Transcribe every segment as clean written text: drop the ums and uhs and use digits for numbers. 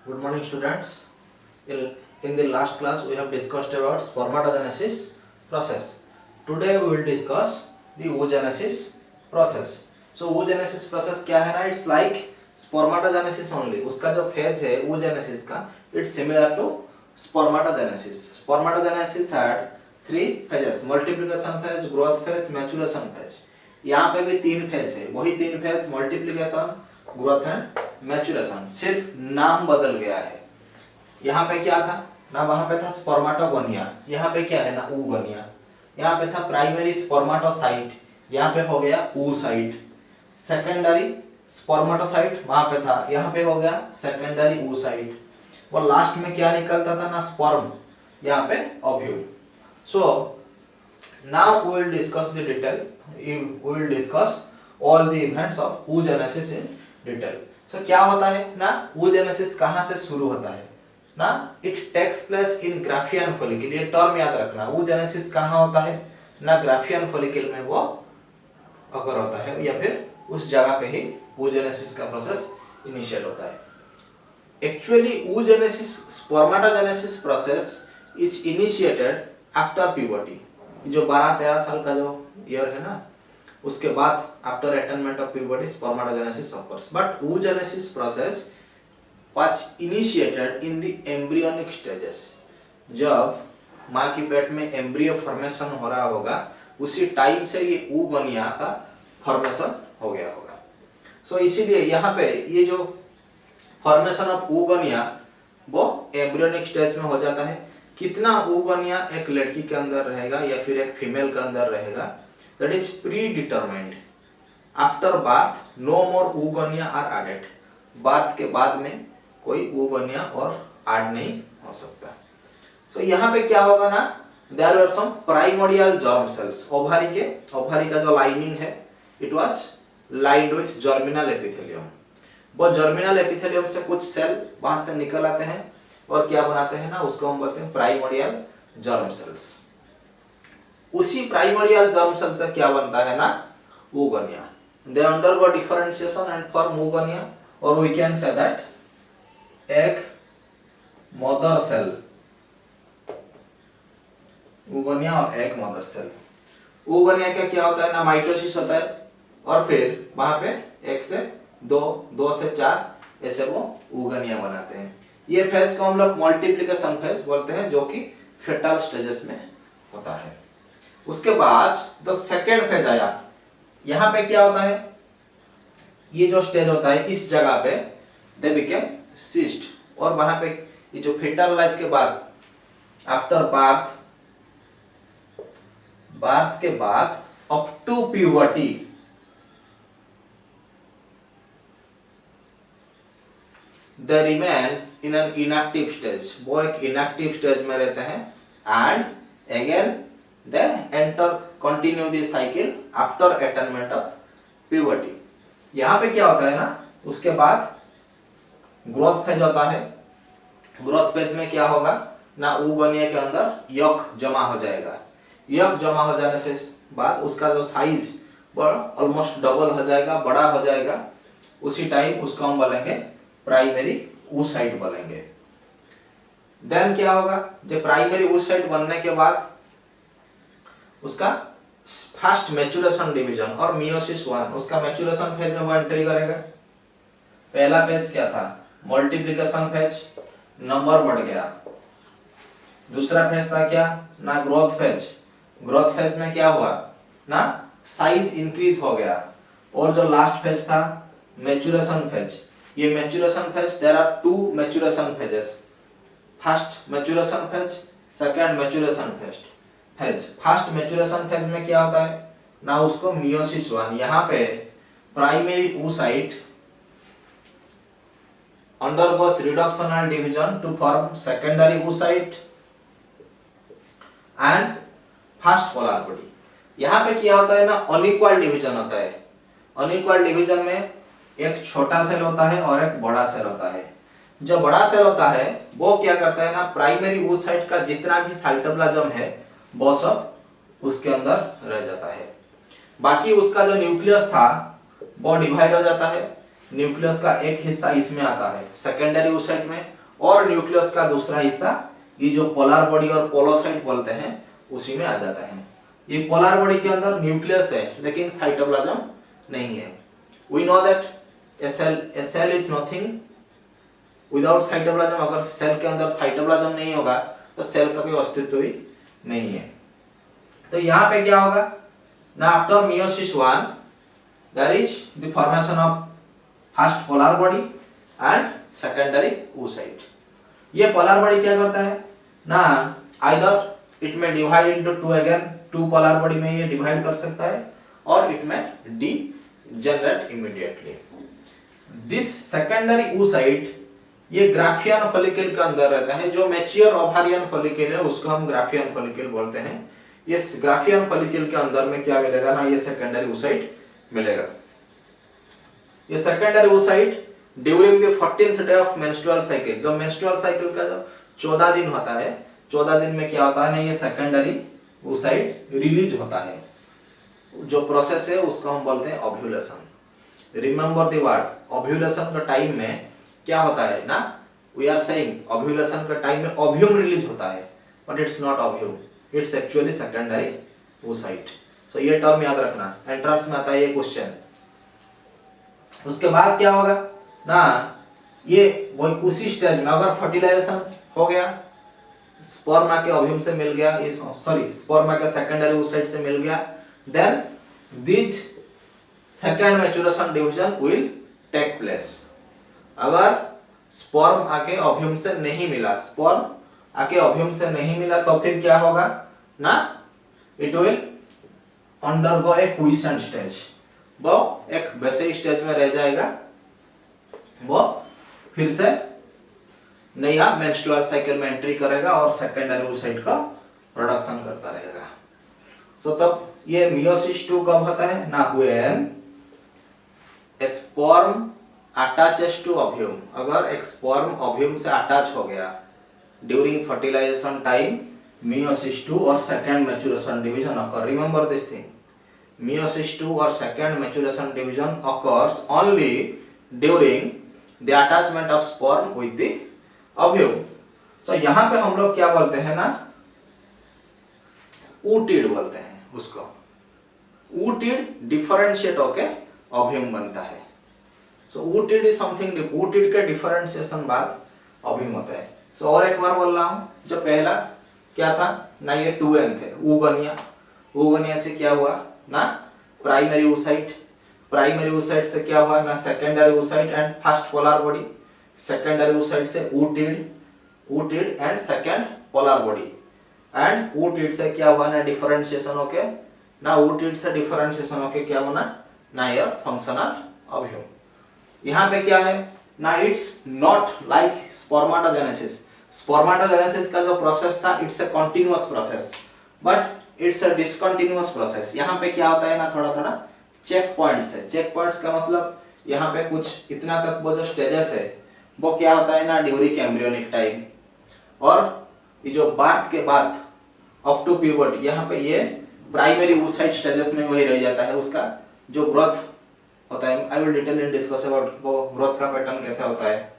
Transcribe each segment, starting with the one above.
Good morning, students. In the last class, we have discussed about spermatogenesis process. Today, we will discuss the oogenesis process. So, oogenesis process क्या है ना? It's like spermatogenesis only. उसका जो phase है oogenesis का, it's similar to spermatogenesis. Spermatogenesis had three phases: multiplication phase, growth phase, maturation phase. यहाँ पे भी तीन फेज है, वही तीन phase multiplication, growth and maturation, सिर्फ नाम बदल गया है। यहाँ पे क्या था ना, वहां पे था स्पर्माटोगोनिया, यहाँ पे क्या है ना oogonia। यहाँ पे था प्राइमरी स्पर्माटोसाइट, यहाँ पे हो गया oocyte। सेकेंडरी स्पर्माटोसाइट वहां पे था, यहाँ पे हो गया सेकेंडरी oocyte। और लास्ट में क्या निकलता था ना, स्पर्म, यहाँ पे ovule. So now we will discuss the detail. We will discuss all the events of oogenesis in detail. So क्या होता है ना, oogenesis कहाँ से शुरू होता है ना, it takes place in Graafian follicle। ये टर्म याद रखना, oogenesis कहाँ होता है ना, Graafian follicle में वो अगर होता है, या फिर उस जगह पे ही oogenesis का प्रोसेस इनिशिएट होता है। Actually oogenesis, spermatogenesis process is initiated after puberty। जो 12-13 साल का जो ईयर है ना, उसके बाद after attainment of puberty spermatogenesis occurs, but oogenesis process was initiated in the embryonic stages. जब मां की पेट में एम्ब्रियो फॉर्मेशन हो रहा होगा, उसी टाइम से ये oogonia का फॉर्मेशन हो गया होगा। सो इसीलिए यहाँ पे ये जो फॉर्मेशन ऑफ oogonia वो एम्ब्रियोनिक स्टेज में हो जाता है। कितना oogonia एक लड़की के अंदर रहेगा या फिर एक फीमेल के अंदर रहेगा, that is pre determined. After birth no more oogonia are added. Birth के बाद में कोई oogonia और ऐड नहीं हो सकता। सो यहाँ पे क्या होगा ना, there are some primordial germ cells. Ovary का जो लाइनिंग है, it was lined with germinal epithelium. वो जर्मिनल एपिथेलियम से कुछ सेल वहां से निकल आते हैं और क्या बनाते हैं ना, उसको हम बोलते हैं प्राइमोर्डियल जर्म सेल्स। उसी प्राइमोर्डियल जर्म सेल से क्या बनता है ना, oogonia। They undergo differentiation and form oogonia, और वी कैन से दैट एक मदर सेल, oogonia और एक मदर सेल। oogonia का क्या होता है ना, माइटोसिस होता है, और फिर वहां पे एक से दो से चार ऐसे वो oogonia बनाते हैं। ये फेज को हम लोग मल्टीप्लिकेशन फेज बोलते हैं, जो कि फेटल स्टेजेस में होता है। उसके बाद द सेकेंड फेज आया। यहाँ पे क्या होता है, ये जो स्टेज होता है, इस जगह पे दे बिकेम सिस्ट, और वहां पे ये जो फेटल लाइफ के बाद आफ्टर बर्थ के बाद up to puberty, they remain in an inactive stage। वो एक inactive stage में रहते हैं, and again they enter continue the cycle after attainment of puberty। यहाँ पे क्या होता है ना, उसके बाद ग्रोथ फेज होता है। ग्रोथ फेज में क्या होगा ना, oogonia के अंदर यॉक जमा हो जाएगा। यॉक जमा हो जाने से बाद उसका जो साइज वो ऑलमोस्ट डबल हो जाएगा, बड़ा हो जाएगा। उसी टाइम उसको हम बोलेंगे प्राइमरी oocyte बोलेंगे। देन क्या होगा, जब प्राइमरी oocyte बनने के बाद उसका फर्स्ट मैच्योरेशन डिवीजन और मियोसिस 1, उसका मैच्योरेशन फेज में वो एंट्री करेगा। पहला फेज क्या था, मल्टीप्लिकेशन फेज, नंबर बढ़ गया। दूसरा फेज था क्या ना, ग्रोथ फेज। ग्रोथ फेज में क्या हुआ ना, साइज इंक्रीज हो गया। और जो लास्ट फेज था मैच्योरेशन फेज। ये maturation phase, there are two maturation phases, first maturation phase, second maturation phase. First maturation phase में क्या होता है ना, उसको मियोसिस 1। यहाँ पे primary oocyte undergoes reductional division to form secondary oocyte and first polar body। यहाँ पे क्या होता है ना, अनइक्वल डिवीजन होता है। अनइक्वल डिवीजन में एक छोटा सेल होता है और एक बड़ा सेल होता है। जो बड़ा सेल होता है वो क्या करता है ना, प्राइमरी oocyte का जितना भी साइटोप्लाज्म है वो सब उसके अंदर रह जाता है। बाकी उसका जो न्यूक्लियस था वो डिवाइड हो जाता है। न्यूक्लियस का एक हिस्सा इसमें आता है सेकेंडरी oocyte में, और न्यूक्लियस का दूसरा हिस्सा ये जो पोलर बॉडी और पोलोसाइट बोलते हैं उसी में आ जाता है। ये पोलर बॉडी के अंदर न्यूक्लियस है लेकिन साइटोप्लाज्म नहीं है। We know that a cell is nothing without cytoplasm। अगर सेल के अंदर साइटोप्लाज्म नहीं होगा तो सेल का कोई अस्तित्व ही नहीं है। तो यहाँ पे क्या होगा ना, after meiosis 1 there is the formation of first polar body and secondary oocyte। ये polar body क्या करता है ना, either it may divide into two, again two polar body में ये divide कर सकता है और it may degenerate immediately। This secondary oocyte ये ग्राफियन फॉलिकल के अंदर रहता है। जो मैच्योर ओवारियन फॉलिकल है उसको हम ग्राफियन फॉलिकल बोलते हैं। ये ग्राफियन फॉलिकल के अंदर में क्या मिलेगा ना, ये सेकेंडरी oocyte मिलेगा। ये secondary oocyte during the 14th day of menstrual cycle, जो मेंस्ट्रुअल साइकिल का जो 14 दिन होता है, 14 दिन में क्या होता है ना, ये सेकेंडरी oocyte रिलीज होता है। जो प्रोसेस है उसको हम बोलते हैं ovulation. Remember the word, ovulation का टाइम में क्या होता है ना, वी आर सेइंग ओव्यूलेशन का टाइम में ओव्यूम रिलीज होता है, but it's not ovum, it's actually secondary oocyte। सो ये टर्म याद रखना, एंट्रेंस में आता है ये क्वेश्चन। उसके बाद क्या होगा ना, ये वही उसी स्टेज में अगर फर्टिलाइजेशन हो गया, स्पर्मा के ओव्यूम से मिल गया, स्पर्मा के सेकेंडरी oocyte से मिल गया, then this second maturation division will take place. अगर स्पर्म आके ओव्यूम से नहीं मिला, स्पर्म आके ओव्यूम से नहीं मिला तो फिर क्या होगा ना, it will undergo A quiescent stage. वो एक वैसे स्टेज में रह जाएगा, वो फिर से नया मेंस्ट्रुअल साइकिल में एंट्री करेगा और सेकेंडरी oocyte का प्रोडक्शन करता रहेगा। सो तब ये meiosis 2 कब होता है ना, when sperm attaches to ovum. अगर एक स्पर्म ओव्यूम से अटैच हो गया ड्यूरिंग फर्टिलाइजेशन टाइम, meiosis 2 और second maturation division occur। Remember this thing, meiosis 2 और second maturation division occurs only during the attachment of sperm with the ovum। सो यहाँ पे हम लोग क्या बोलते हैं ना, ooted बोलते हैं उसको। ooted डिफरेंशिएट होके ओव्यूम बनता है। सो ooted इज समथिंग, ooted के डिफरेंशिएशन बाद ओव्यूम होता है। सो और एक बार बोल रहा हूँ, जो पहला क्या था ना, ये 2n थे, oogonia। oogonia से क्या हुआ ना, प्राइमरी oocyte। प्राइमरी oocyte से क्या हुआ ना, secondary oocyte and first polar body. Secondary oocyte से ooted and second polar body. And ooted से क्या हुआ ना, डिफरेंशिएशन होके ना, ooted से डिफरेंशिएशन होके क्या होना ना, ये फंक्शनल ओव्यूम। यहाँ पे क्या है ना, इट्स नॉट लाइक स्पर्माटोजेनेसिस। स्पर्माटोजेनेसिस का जो प्रोसेस था, it's a continuous process, but it's a discontinuous process. यहाँ पे क्या होता है ना, थोड़ा थोड़ा चेक पॉइंट्स है। चेक पॉइंट्स का मतलब यहाँ पे कुछ इतना तक वो जो स्टेजेस है वो क्या होता है ना, ड्यूरिंग एम्ब्रियोनिक टाइम, और ये जो बार्थ के बाद अप टू प्यूबर्टी, यहाँ पे ये प्राइमरी oocyte स्टेजेस में वही रह जाता है। उसका जो ग्रोथ होता है, I will detail in discuss about वो ग्रोथ का पैटर्न कैसा होता है।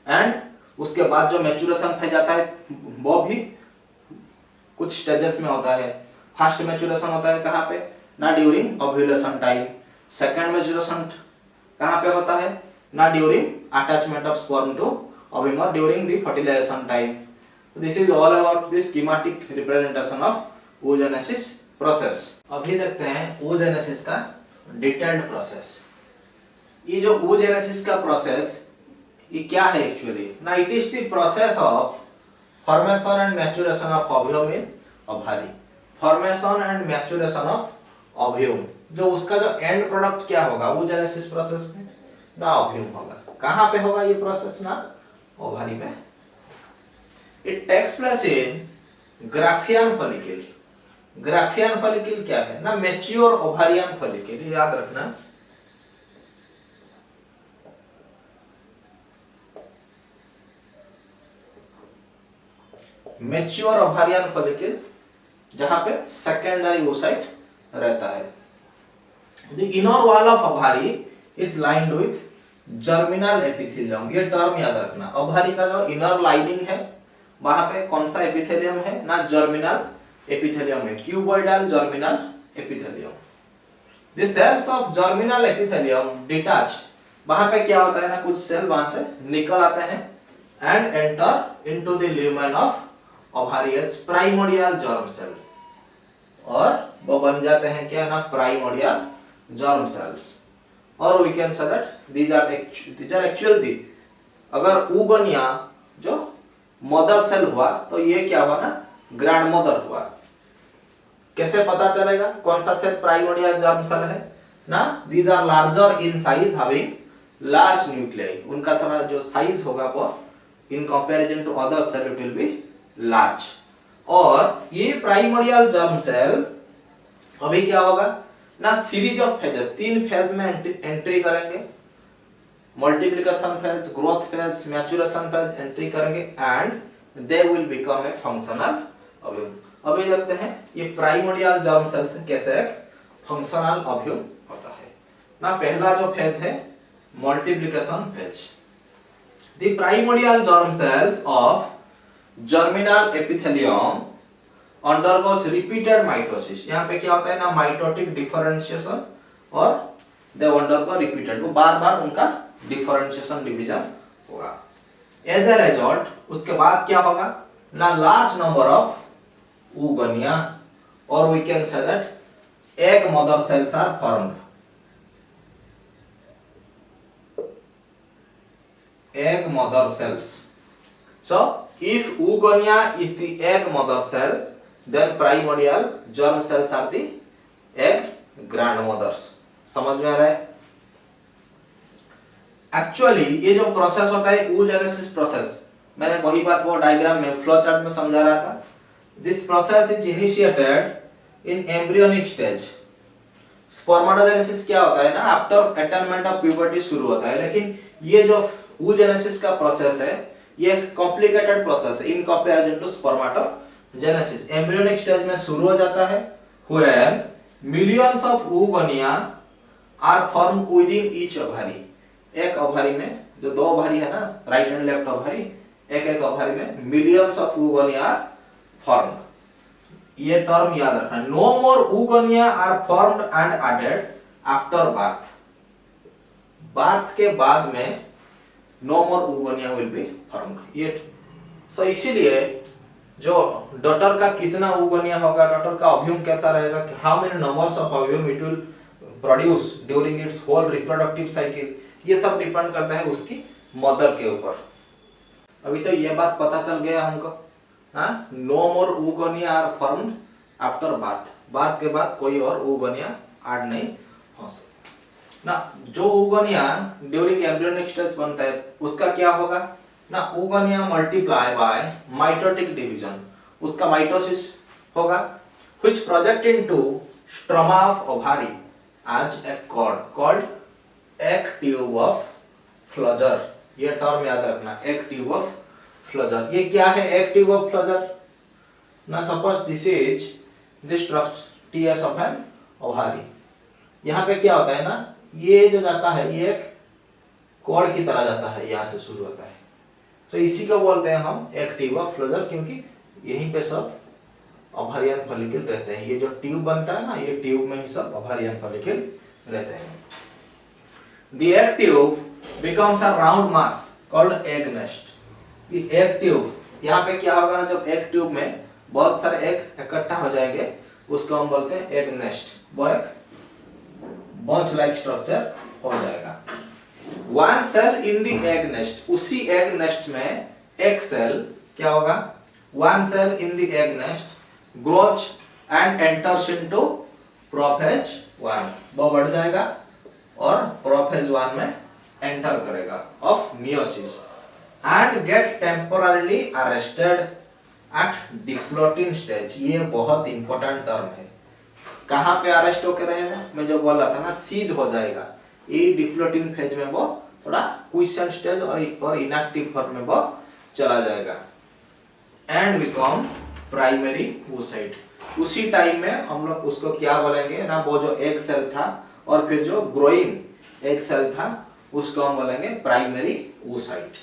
एंड उसके बाद जो मैच्योरेशन फेज आता है वो भी कुछ स्टेजेस में होता है। फर्स्ट मैच्योरेशन होता है कहाँ पे ना, during ovulation time. Second maturation कहाँ पे होता है ना, during attachment of sperm to ovum और during the fertilization time. This is all about this schematic representation of oogenesis process. अभी देखते हैं oogenesis का डिटेल्ड प्रोसेस। ये जो oogenesis का प्रोसेस ये क्या है एक्चुअली ना, it is the process of formation and maturation of ovum in ovary. Formation and maturation of ovum, जो उसका जो एंड प्रोडक्ट क्या होगा oogenesis प्रोसेस में ना, ओव्यूम होगा। कहाँ पे होगा ये प्रोसेस ना, ओवरी में। It takes place in graafian follicle. Graafian follicle क्या है ना, मैच्योर ओवारियन फॉलिकल, याद रखना। मैच्योर ओवारियन फॉलिकल जहां पे सेकेंडरी oocyte रहता है। The inner wall of ovary is lined with germinal epithelium, ये टर्म याद रखना। ओवरी का जो इनर लाइनिंग है वहां पे कौन सा एपिथेलियम है ना, जर्मिनल एपिथेलियम है, cuboidal germinal epithelium. The cells of germinal epithelium detach, वहां पे क्या होता है ना, कुछ सेल वहां से निकल आते हैं and enter into the lumen of ovary as primordial germ cell, और वो बन जाते हैं क्या ना, प्राइमोर्डियल जर्म सेल्स। और we can say that these are actually, अगर ऊगनिया जो मदर सेल हुआ तो ये क्या हुआ ना, ग्रैंड मदर हुआ। कैसे पता चलेगा कौन सा सेल प्राइमोर्डियल जर्म सेल है ना, these are larger in size having large nuclei, उनका थोड़ा जो साइज होगा वो in comparison to other cell it will be large। और ये प्राइमोर्डियल जर्म सेल अभी क्या होगा ना, सीरीज ऑफ फेजेस, 3 फेज में एंट्री करेंगे, multiplication phase, growth phase, maturation phase entry करेंगे and they will become a functional ovum. अभी देखते हैं ये प्राइमोर्डियल जर्म सेल से कैसे एक फंक्शनल अव्यूह होता है ना। पहला जो फेज है multiplication phase. The primordial germ cells of germinal epithelium undergoes repeated mitosis, यहाँ पे क्या होता है ना, माइटोटिक डिफरेंशिएशन, और they undergo repeated, वो बार बार उनका डिफरेंशिएशन डिवीजन होगा। एज ए रिजल्ट उसके बाद क्या होगा ना, लार्ज नंबर ऑफ oogonia, और we can say that egg mother cells are formed. egg mother cells, so if oogonia is the egg mother cell, then primordial germ cells are the egg grandmothers। समझ में आ रहा है? Actually ये जो process होता है oogenesis प्रोसेस, मैंने वही बात वो डायग्राम में फ्लो चार्ट में समझा रहा था। This process is initiated in embryonic stage. Spermatogenesis क्या होता है ना, आफ्टर अटेनमेंट ऑफ प्यूबर्टी शुरू होता है, लेकिन ये जो oogenesis का प्रोसेस है ये एक कॉम्प्लिकेटेड प्रोसेस है in comparison to spermatogenesis. Embryonic stage में शुरू हो जाता है when millions of oogonia are formed within each ovary. एक ओवरी में जो 2 ओवरी है ना, राइट एंड लेफ्ट ओवरी, एक ओवरी में millions of oogonia are formed. ये टर्म याद रखना। No more oogonia are formed and added after birth. Birth के बाद में no more oogonia will be formed yet। so इसीलिए जो डॉटर का कितना oogonia होगा, डॉटर का ओव्यूम कैसा रहेगा, how many numbers of ovum it will produce during its whole reproductive cycle, ये सब डिपेंड करता है उसकी मदर के ऊपर। अभी तो ये बात पता चल गया हमको, हाँ, no more oogonia are formed after birth। Birth के बाद कोई और oogonia ऐड नहीं हो सकता ना। जो oogonia ड्यूरिंग एम्ब्रियोनिक स्टेज बनता है उसका क्या होगा ना, oogonia multiply by mitotic division, उसका माइटोसिस होगा, which project into stroma of ovary as a cord called egg tube of Flöger। ये टर्म याद रखना, egg tube of Flöger। ये क्या है egg tube of Flöger ना, suppose this is the structure of an ovary. यहाँ पे क्या होता है ना, ये जो जाता है ये एक कॉर्ड की तरह जाता है, यहाँ से शुरू होता है। तो इसी को बोलते हैं हम एक ट्यूब ऑफ फ्लोजर, क्योंकि यहीं पे सब ओवरियन फॉलिकल रहते हैं। ये जो ट्यूब बनता है ना, ये ट्यूब में ही सब ओवरियन फॉलिकल रहते हैं। The egg tube becomes a round mass called egg nest. ये एग ट्यूब, यहाँ पे क्या होगा ना, जब एग ट्यूब में बहुत सारे एग इकट्ठा हो जाएंगे उसको हम बोलते हैं एग नेस्ट। वो एक बंच लाइक स्ट्रक्चर हो जाएगा। One cell in the egg nest, उसी एग नेस्ट में एक सेल क्या होगा, one cell in the egg nest grows and enters into prophase 1, वो बढ़ जाएगा और प्रोफेज 1 में एंटर करेगा of meiosis and get temporarily arrested at diplotene stage. ये बहुत इंपॉर्टेंट टर्म है। कहाँ पे अरेस्ट होकर रहेगा, मैं जो बोल रहा था ना, सीज हो जाएगा। ये डिप्लोटिन फेज में वो थोड़ा क्विसेंट स्टेज और इनएक्टिव फॉर्म में वो चला जाएगा एंड बिकम प्राइमरी oocyte। उसी टाइम में हम लोग उसको क्या बोलेंगे ना, वो जो एग सेल था और फिर जो ग्रोइंग एग सेल था उसको हम बोलेंगे primary oocyte।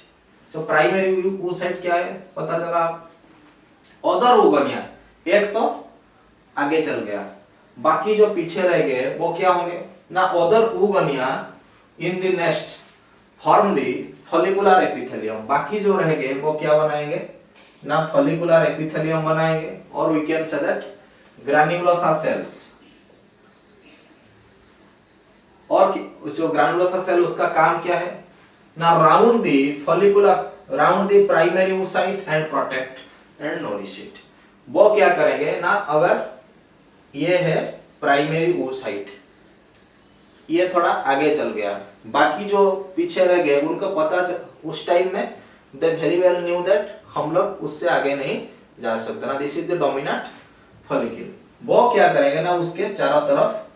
So primary oocyte क्या है पता चला। अदर ओगनिया एक तो आगे चल गया, बाकी जो पीछे रह गए वो क्या होंगे ना। Other oogonia in the nest form the follicular epithelium. बाकी जो रह गए वो क्या बनाएंगे ना, फॉलिकुलर एपिथेलियम बनाएंगे। और we can say that granulosa cells. और जो ग्रैन्युलोसा सेल उसका काम क्या है ना, round the follicular, round the primary oocyte and protect and nourish it. वो क्या करेंगे ना, अगर ये है प्राइमरी oocyte, ये थोड़ा आगे चल गया, बाकी जो पीछे रह गए उनको पता उस टाइम में they very well knew that हम लोग उससे आगे नहीं जा सकते ना, this is the dominant follicle. वो क्या करेंगे ना, उसके चारों तरफ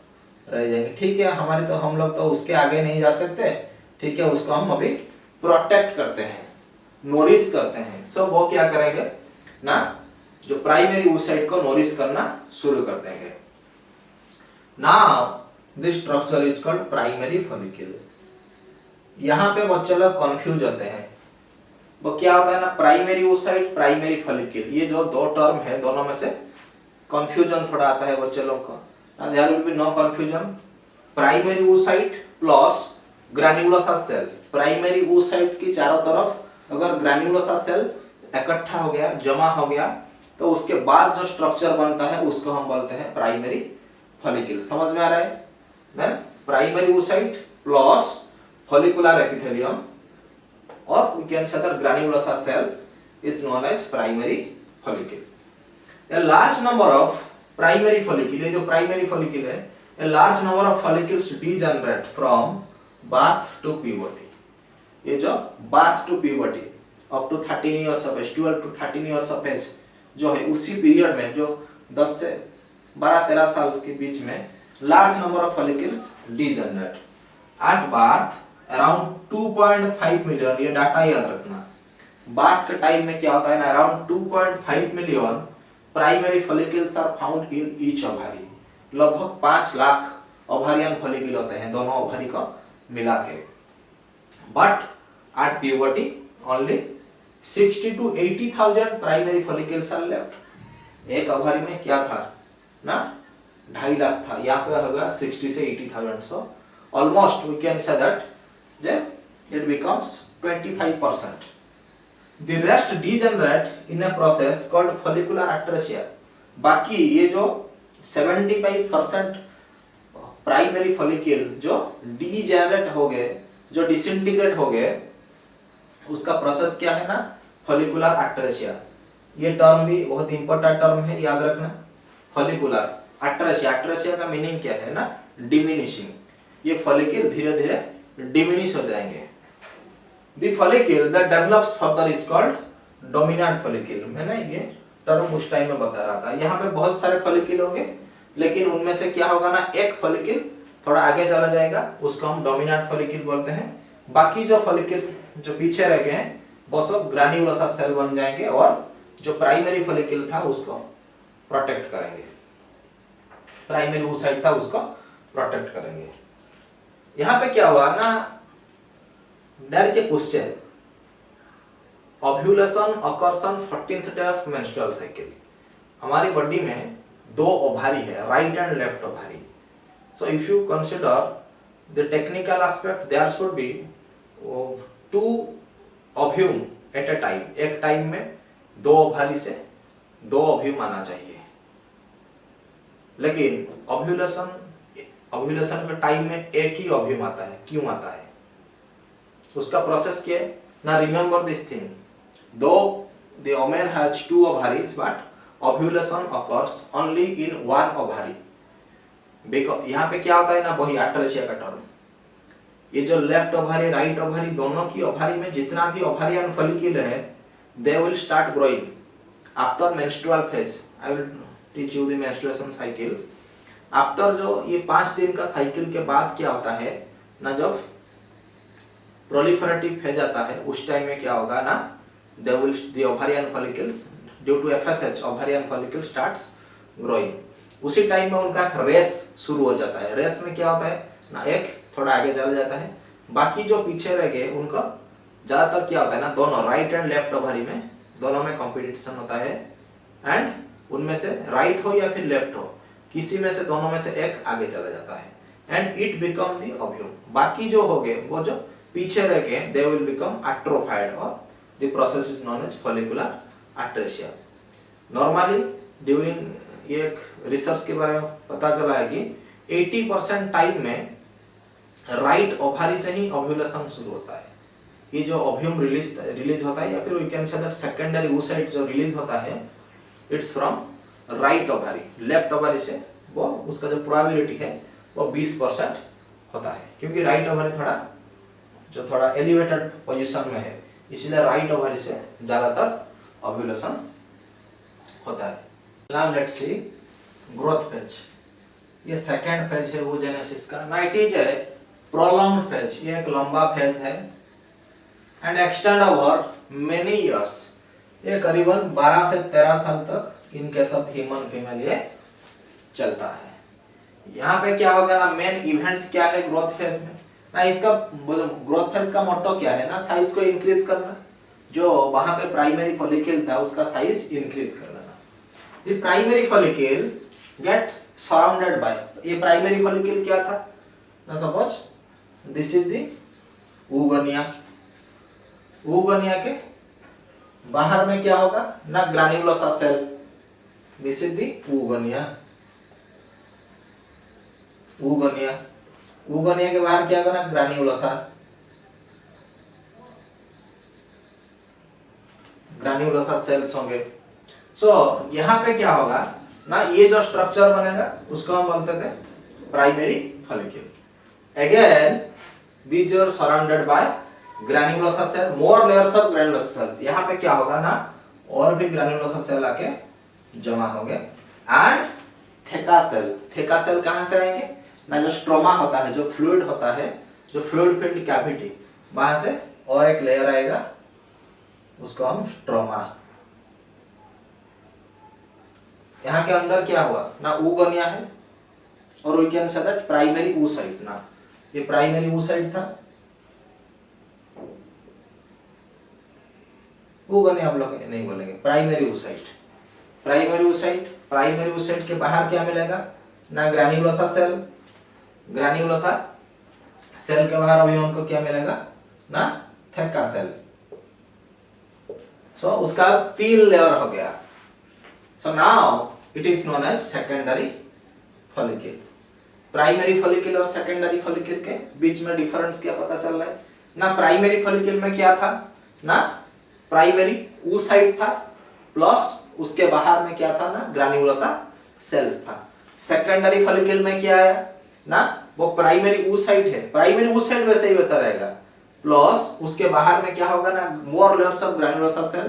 रह जाएंगे। ठीक है, हमारे तो हम लोग तो उसके आगे नहीं जा सकते, ठीक है, उसको हम अभी प्रोटेक्ट करते हैं, नोरिश करते हैं। सो वो क्या करेंगे ना, जो प्राइमरी oocyte को नोरिश करना शुरू कर देंगे। Now this structure is called primary follicle. यहाँ पे बच्चे लोग कंफ्यूज होते हैं, वो क्या होता है ना, प्राइमरी oocyte प्राइमरी फॉलिकल, ये जो दो टर्म है दोनों में से कंफ्यूजन थोड़ा आता है बच्चे लोग को। There will be no confusion. Primary oocyte plus granulosa cell. Primary oocyte की चारों तरफ अगर ग्रैन्युलोसा सेल इकट्ठा हो गया, जमा हो गया, तो उसके बाद जो स्ट्रक्चर बनता है उसको हम बोलते हैं प्राइमरी फॉलिकल। समझ में आ रहा है? Then primary oocyte plus follicular epithelium, or we can say that granulosa cell is known as primary follicle. A large number of primary follicle, ये जो primary follicle है, a large number of follicles degenerate from birth to puberty. ये जो birth to puberty up to 13 years of age, 12 to 13 years of age जो है, उसी period में जो 10 से 12-13 साल के बीच में large number of follicles degenerate. At birth around 2.5 million, ये डाटा याद रखना। बार्थ के टाइम में क्या होता है ना, around 2.5 million primary follicles are found in each ovary. लगभग 5 लाख ओवारियन फॉलिकल होते हैं दोनों ओवरी को मिला के। But at puberty only 60 to 80,000 primary follicles are left. एक ओवरी में क्या था ना, 2.5 लाख था, यहाँ पे होगा 60 से 80,000। So almost we can say that it becomes 25%. The rest degenerate in a process called follicular atresia. बाकी ये जो 75% प्राइमरी फॉलिकल जो डीजेनरेट हो गए, जो डिसइंटीग्रेट हो गए, उसका प्रोसेस क्या है ना, फॉलिकुलर एट्रेसिया। ये टर्म भी बहुत इंपॉर्टेंट टर्म है, याद रखना। फॉलिकुलर एट्रेसिया, एट्रेसिया का मीनिंग क्या है ना, डिमिनिशिंग। ये फॉलिकल धीरे धीरे डिमिनिश हो जाएंगे। The follicle that develops further is called dominant follicle। मैंने ये टर्म उस टाइम में बता रहा था। यहाँ पे बहुत सारे फॉलिकल होंगे, लेकिन उनमें से क्या होगा ना, एक फॉलिकल थोड़ा आगे चला जाएगा, उसको हम डोमिनेंट फॉलिकल बोलते हैं। बाकी जो फॉलिकल्स जो पीछे रह गए हैं वो सब ग्रैन्युलोसा सेल बन जाएंगे, और जो प्राइमरी फॉलिकल था उसको प्रोटेक्ट करेंगे, प्राइमरी oocyte था उसको प्रोटेक्ट करेंगे। यहाँ पे क्या हुआ ना, there is a question, ovulation occurs on 14th day of menstrual cycle। हमारी बॉडी में 2 ओवारी है, right and left ovary. So if you consider the technical aspect, there should be 2 ovum at a time. एक time में 2 ovary से 2 ovum आना चाहिए, लेकिन ovulation के टाइम में एक ही ओव्यूम आता है। क्यों आता है? उसका प्रोसेस क्या है ना, रिमेंबर दिस थिंग, दो the woman has 2 ovaries but ovulation occurs only in 1 ovary। Because यहाँ पे क्या होता है ना, वही एट्रेसिया का टर्म। ये जो लेफ्ट ओवरी राइट ओवरी, दोनों की ओवरी में जितना भी ओवारियन फॉलिकल है, they will start growing after menstrual phase. I will teach you the menstruation cycle. After जो ये 5 दिन का साइकिल के बाद क्या होता है ना, जब प्रोलिफरेटिव फेज आता है, उस टाइम में क्या होगा ना, they will the ovarian follicles due to FSH, ovarian follicle starts growing. उसी टाइम में उनका रेस शुरू हो जाता है। रेस में क्या होता है ना, एक थोड़ा आगे चला जाता है, बाकी जो पीछे रह गए उनका ज्यादातर क्या होता है ना, दोनों राइट एंड लेफ्ट ओवरी में दोनों में कंपटीशन होता है, एंड उनमें से राइट हो या फिर लेफ्ट हो, किसी में से दोनों में से एक आगे चला जाता है, and it become the ovum. बाकी जो हो गए वो जो पीछे रह गए दे विल बिकम एट्रोफाइड और the process is known as follicular atresia. Normally during ये एक रिसर्च के बारे में पता चला है कि 80% टाइम में राइट ओवरी से ही ओव्यूलेशन शुरू होता है। ये जो ओव्यूम रिलीज होता है, या फिर we can say that secondary oocyte जो रिलीज होता है, it's from right ovary. Left ovary से वो उसका जो प्रोबेबिलिटी है वो 20% होता है, क्योंकि राइट ओवरी थोड़ा एलिवेटेड पोजीशन में है, इसलिए राइट ओवरी से ज्यादातर ओव्यूलेशन होता है। Now let's see growth phase. ये सेकेंड फेज है oogenesis का। ना it is A prolonged phase, ये एक लंबा फेज है, and extend over many years. ये करीबन 12 से 13 साल तक in case of human female ये चलता है। यहाँ पे क्या होगा ना, मेन इवेंट्स क्या है ग्रोथ फेज में ना, इसका ग्रोथ फेज का मोटो क्या है ना, साइज को इंक्रीज करना। जो वहां पे प्राइमरी फॉलिकल था उसका साइज इंक्रीज कर देना। The primary follicle get surrounded by, ये प्राइमरी फॉलिकल क्या था ना, suppose this is the oogonia। oogonia के बाहर में क्या होगा ना, granulosa cell, this is the oogonia। oogonia के बाहर क्या होगा ना, ग्रान्युलोसा सेल्स होंगे। सो यहाँ पे क्या होगा ना, ये जो स्ट्रक्चर बनेगा उसको हम बोलते थे primary follicle. Again these are surrounded by granulosa cell, more layers of granulosa cell. यहाँ पे क्या होगा ना, और भी ग्रैन्युलोसा सेल आके जमा होंगे, and theca cell. Theca cell कहाँ से आएंगे ना, जो स्ट्रोमा होता है, जो फ्लूइड होता है, जो फ्लूइड फिल्ड कैविटी, वहां से और एक लेयर आएगा, उसको हम स्ट्रोमा। यहाँ के अंदर क्या हुआ ना, oogonia है, और we can say that primary oocyte ना, ये प्राइमरी oocyte था। oogonia आप लोग नहीं बोलेंगे, प्राइमरी oocyte। प्राइमरी oocyte के बाहर क्या मिलेगा ना, ग्रैन्युलोसा सेल। ग्रैन्युलोसा सेल के बाहर अभी हमको क्या मिलेगा ना, थेका सेल। सो उसका 3 लेयर हो गया। So now it is known as secondary follicle. Primary follicle और सेकेंडरी फॉलिकल के बीच में डिफरेंस क्या पता चल रहा है ना, प्राइमरी फॉलिकल में क्या था ना, प्राइमरी oocyte था, प्लस उसके बाहर में क्या था ना, ग्रैन्युलोसा सेल्स था। सेकेंडरी फॉलिकल में क्या आया ना, वो प्राइमरी oocyte है, प्राइमरी oocyte वैसे ही वैसा रहेगा, प्लस उसके बाहर में क्या होगा ना, more layers of granulosa cell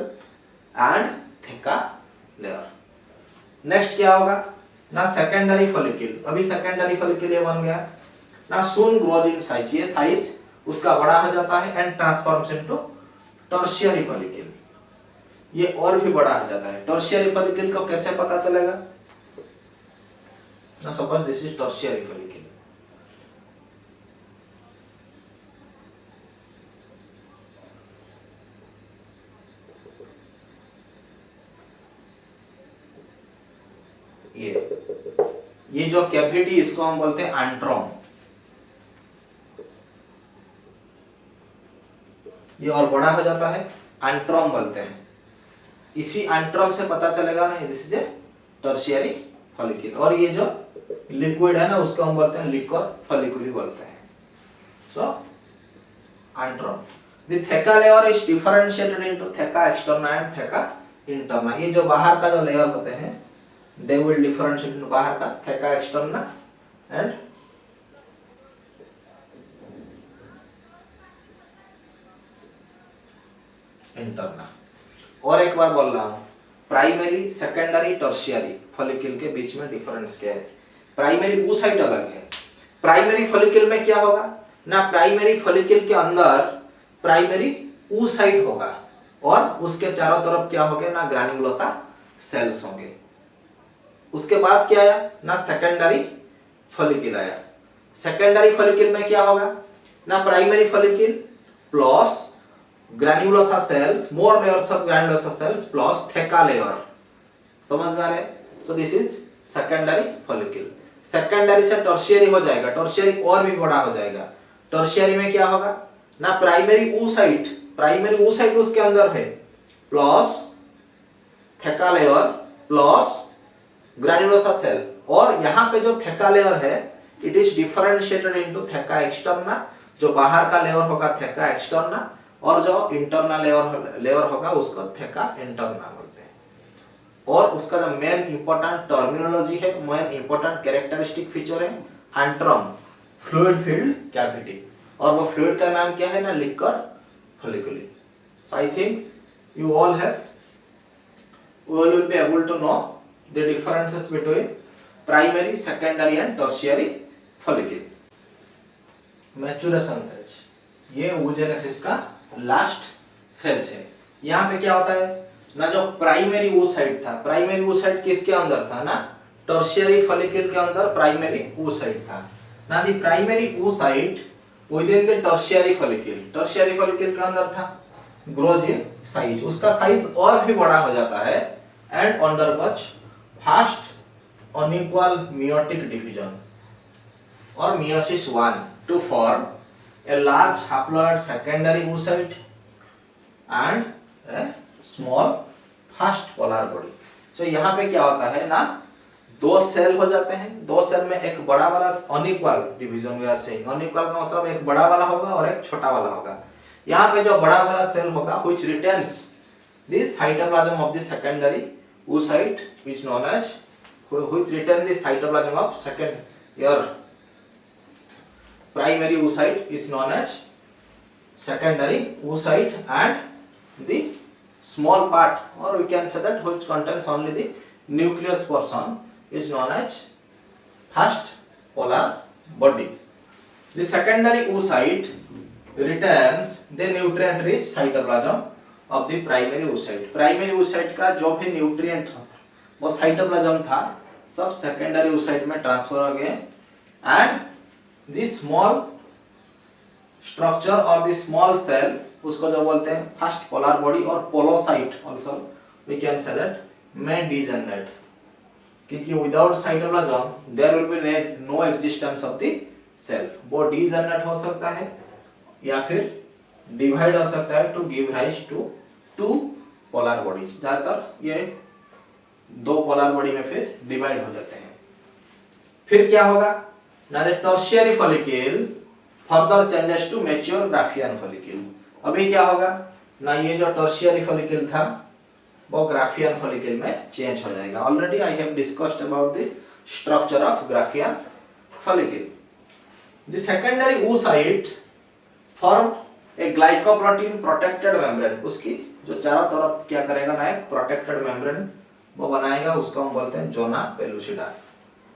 and theca layer. Next क्या होगा ना, सेकेंडरी फॉलिकल। अभी सेकेंडरी फॉलिकल ये बन गया ना, सून ग्रोज इन साइज, ये साइज उसका बड़ा हो जाता है, and transforms into tertiary follicle, ये और भी बड़ा हो जाता है। टर्शियरी फॉलिकल को कैसे पता चलेगा ना, suppose this is tertiary follicle. ये जो कैविटी, इसको हम बोलते हैं एंट्रोम। ये और बड़ा हो जाता है, एंट्रोम बोलते हैं। इसी एंट्रोम से पता चलेगा ना, this is a tertiary follicle. और ये जो लिक्विड है ना, उसको हम बोलते हैं लिक्वर फॉलिकुली बोलते हैं। So antrum. The theca layer is differentiated into theca externa and theca interna. ये जो बाहर का जो लेयर होते हैं, they will differentiate into बाहर का थेका एक्सटर्ना एंड इंटरना। और एक बार बोल रहा हूं, प्राइमरी सेकेंडरी टर्शियरी फॉलिकल के बीच में डिफरेंस क्या है। प्राइमरी oocyte अलग है। प्राइमरी फॉलिकल में क्या होगा ना, प्राइमरी फॉलिकल के अंदर प्राइमरी oocyte होगा, और उसके चारों तरफ क्या होगा ना, ग्रैन्युलोसा सेल्स होंगे। उसके बाद क्या आया ना, सेकेंडरी फॉलिकल आया। सेकेंडरी फॉलिकल में क्या होगा ना primary follicle plus granulosa cells, more layers of granulosa cells plus theca layer, समझ में आ रहा है? So this is secondary follicle. Secondary से टर्शियरी हो जाएगा, टर्शियरी और भी बड़ा हो जाएगा। टर्शियरी में क्या होगा ना प्राइमरी oocyte उसके अंदर है plus theca layer plus granulosa cell, और यहाँ पे जो थेका लेयर है it is differentiated into theca externa, जो बाहर का लेयर होगा थेका एक्सटर्ना और जो इंटरनल लेयर होगा उसको थेका इंटरना बोलते हैं। और उसका जो मेन इंपॉर्टेंट टर्मिनोलॉजी है, मेन इंपॉर्टेंट कैरेक्टरिस्टिक फीचर है एंट्रम, फ्लूइड फील्ड कैविटी, और वो फ्लूइड का नाम क्या है ना liquor folliculi. So I think you will be able to know the differences between primary, secondary and tertiary follicle. Maturation phase, ये oogenesis का लास्ट फेज है। यहाँ पे क्या होता है ना, जो प्राइमरी oocyte था, प्राइमरी oocyte किसके अंदर था ना, टर्शियरी फॉलिकल के अंदर प्राइमरी oocyte था ना। The primary oocyte within the tertiary follicle, tertiary follicle के अंदर था, ग्रोज इन साइज, उसका साइज और भी बड़ा हो जाता है and undergoes fast unequal meiotic division और meiosis 1 to form a large haploid secondary oocyte and a small fast polar body. So यहाँ पे क्या होता है ना, दो सेल हो जाते हैं, दो सेल में एक बड़ा वाला unequal division, we are saying unequal का मतलब एक बड़ा वाला होगा और एक छोटा वाला होगा। यहाँ पे जो बड़ा वाला सेल होगा which retains the cytoplasm of the secondary oocyte which known as, which retain the cytoplasm of second your primary oocyte is known as secondary oocyte, and the small part, or we can say that which contains only the nucleus portion is known as first polar body. The secondary oocyte retains the nutrient rich cytoplasm of the primary oocyte. Primary oocyte का जो भी nutrient वो cytoplasm था सब secondary oocyte में transfer हो गए, and the small structure और द स्मॉल सेल उसको जो बोलते हैं फर्स्ट पोलर बॉडी और polocyte also we can say that में डीजनरेट, क्योंकि without cytoplasm there will be no existence of the cell. वो डीजनरेट हो सकता है या फिर डिवाइड हो सकता है to give rise to two polar bodies. ज्यादातर ये दो पोलर बॉडी में फिर डिवाइड हो जाते हैं। फिर क्या होगा ना, the tertiary follicle further changes to mature graafian follicle. अभी क्या होगा ना, ये जो टर्शियरी फॉलिकल था वो ग्राफियन फॉलिकल में चेंज हो जाएगा। Already I have discussed about the structure of Graafian follicle. The secondary oocyte form A glycoprotein protected membrane, उसकी जो चारों तरफ क्या करेगा ना एक प्रोटेक्टेड मेम्ब्रेन वो बनाएगा, उसको हम बोलते हैं जोना पेलुसिडा,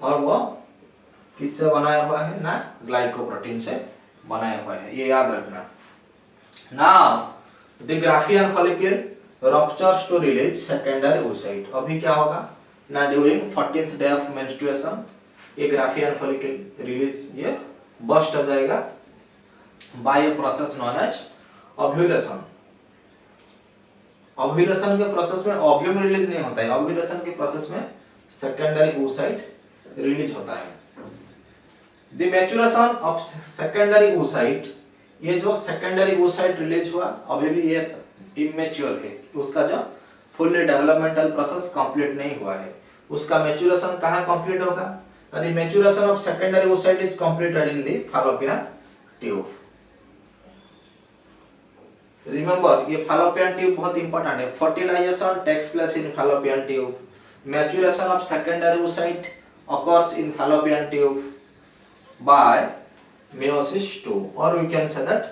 और वो किससे बनाया हुआ है ना, ग्लाइकोप्रोटीन से बनाया हुआ है, ये याद रखना। Now the graafian follicle ruptures to release secondary oocyte। अभी क्या होगा ना, during 14th day of menstruation ये ग्राफियन फॉलिकल रिलीज ये बस्ट हो जाएगा by a process known as ovulation. Ovulation के प्रोसेस में ओव्यूम रिलीज नहीं होता है, ओव्यूलेशन के प्रोसेस में सेकेंडरी oocyte रिलीज होता है। The maturation of secondary oocyte, ये जो सेकेंडरी oocyte रिलीज हुआ अभी भी ये इमेच्योर है, उसका जो फुल्ली डेवलपमेंटल प्रोसेस कंप्लीट नहीं हुआ है। उसका मैच्योरेशन कहां कंप्लीट होगा, the maturation of secondary oocyte is completed in the fallopian tube. Remember ये fallopian ट्यूब बहुत इंपॉर्टेंट है। Fertilisation takes place in fallopian tube, maturation of secondary oocyte occurs in fallopian tube by meiosis 2, or we can say that